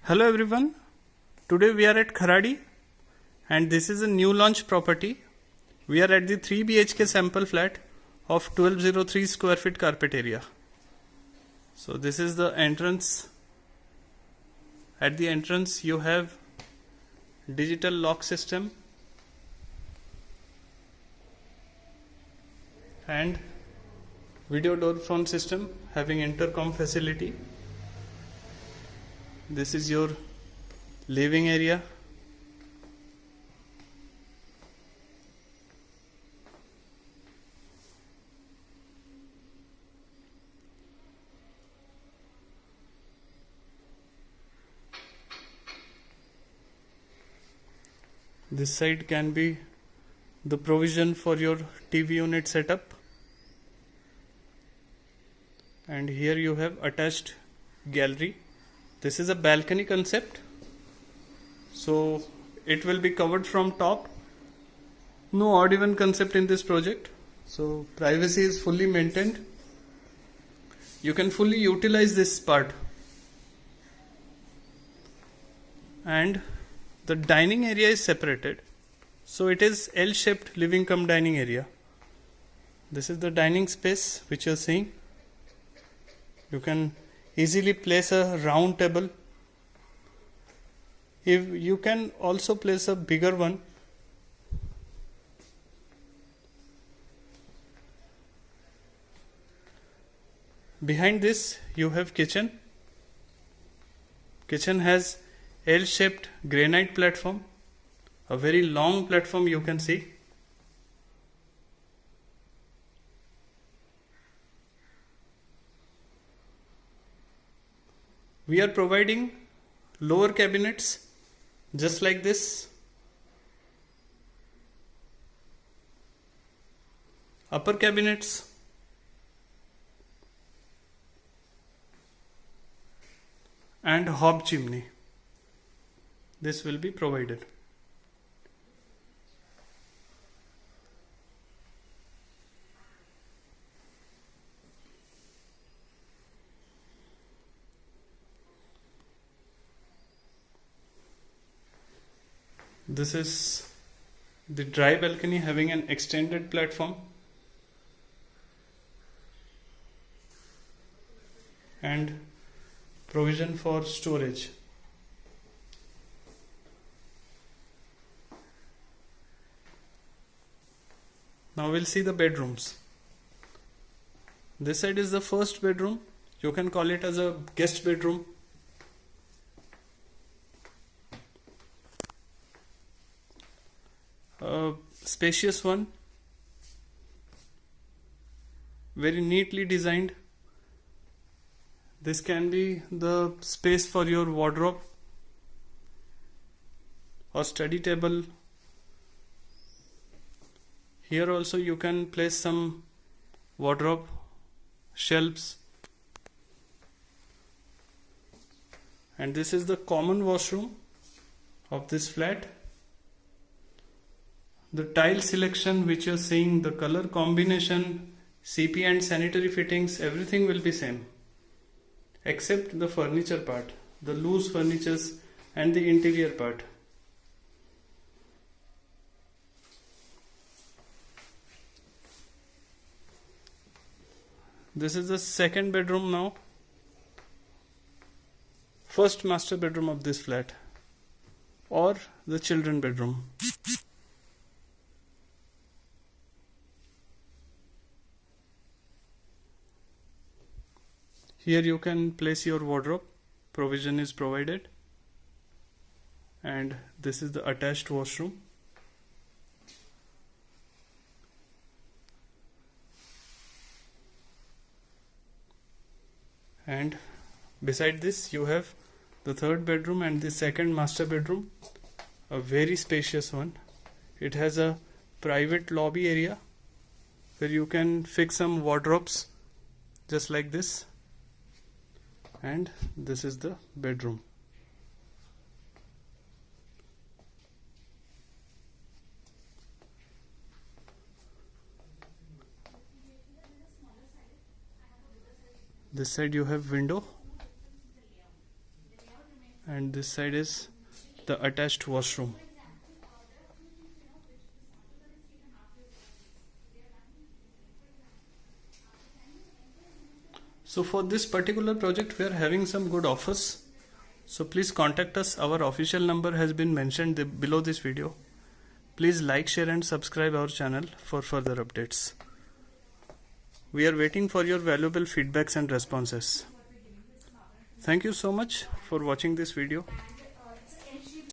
Hello everyone, today we are at Kharadi and this is a new launch property. We are at the 3 BHK sample flat of 1203 square feet carpet area. So this is the entrance. At the entrance you have digital lock system and video door phone system having intercom facility. This is your living area. This side can be the provision for your TV unit setup. And here you have attached gallery. This is a balcony concept, so it will be covered from top. No odd even concept in this project, so privacy is fully maintained. You can fully utilize this part. And the dining area is separated, so it is L-shaped living cum dining area. This is the dining space which you are seeing. You can easily place a round table. If you can also place a bigger one. Behind this you have kitchen. Kitchen has L-shaped granite platform, a very long platform you can see. We are providing lower cabinets just like this, upper cabinets, and hob chimney. This will be provided. This is the dry balcony having an extended platform and provision for storage. Now we'll see the bedrooms. This side is the first bedroom. You can call it as a guest bedroom. A spacious one, very neatly designed. This can be the space for your wardrobe or study table. Here also you can place some wardrobe, shelves. And this is the common washroom of this flat. The tile selection which you are seeing, the color combination, CP and sanitary fittings, everything will be same except the furniture part, the loose furnitures and the interior part. This is the second bedroom now. First master bedroom of this flat, or the children bedroom. Here you can place your wardrobe, provision is provided, and this is the attached washroom. And beside this you have the third bedroom and the second master bedroom, a very spacious one. It has a private lobby area where you can fix some wardrobes just like this. And this is the bedroom. This side you have window and this side is the attached washroom. So for this particular project we are having some good offers, so please contact us. Our official number has been mentioned below this video. Please like, share and subscribe our channel for further updates. We are waiting for your valuable feedbacks and responses. Thank you so much for watching this video.